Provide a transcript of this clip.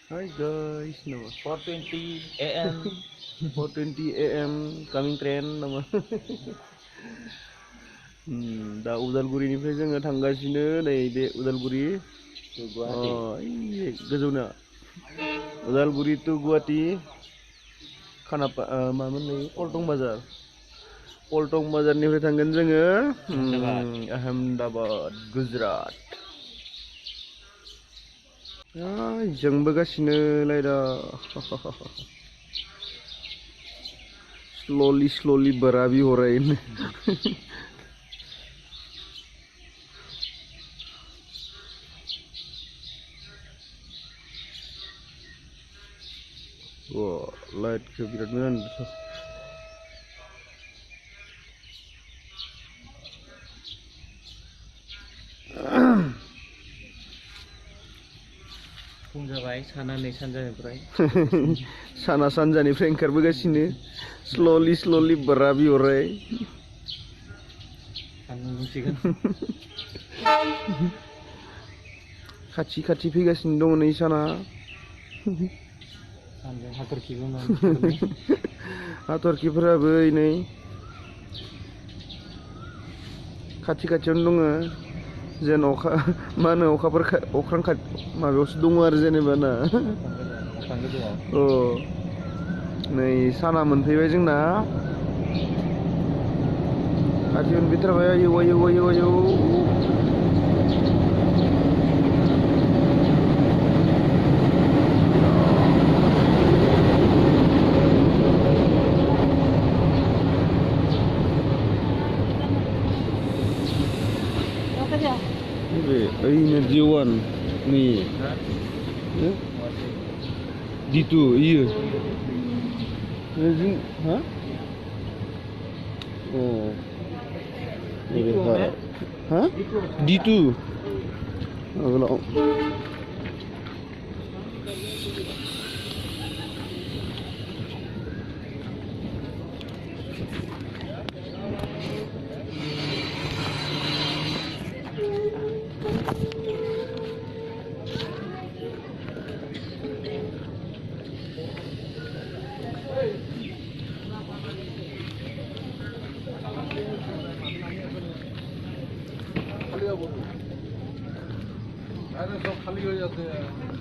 Hi guys, nama 4:20 AM. 4:20 AM coming train nama. Da Udalguriनिफ्राय जोङो थांगासिनो नैबे Udalguri Guwhati. गोजौना Udalguri to Guwhati खानापा मामोन नै पल्टं बाजारनिफ्राय थांगोन जोङो अहमदाबाद गुजरात जोंबोगासिनोलाय दा slowly बरा भी हो रहा है वो लाइट के बिराद मोजां फुं जाबाय साना नै सानजानिफ्राय साना सानजानिफ्राय ओंखारबोगासिनो slowly बरा भी हो रहा है सानदुं दुंसिगोन खाथि फैगासिनो दङ नै साना सानजों हाथरखिबो हाथरखिफोराबो नै खाथियावनो दङ जेन अखा मा होनो अखाफोर अख्रां माबायावसो दङ आरो जेनेबा ना अ नै साना मोनफैबाय जोंना खाथि मोनफैथारबाय आयौ ini Jiwan nih Ditu iya hah oh hah Ditu kalau अरे सब खाली हो जाते हैं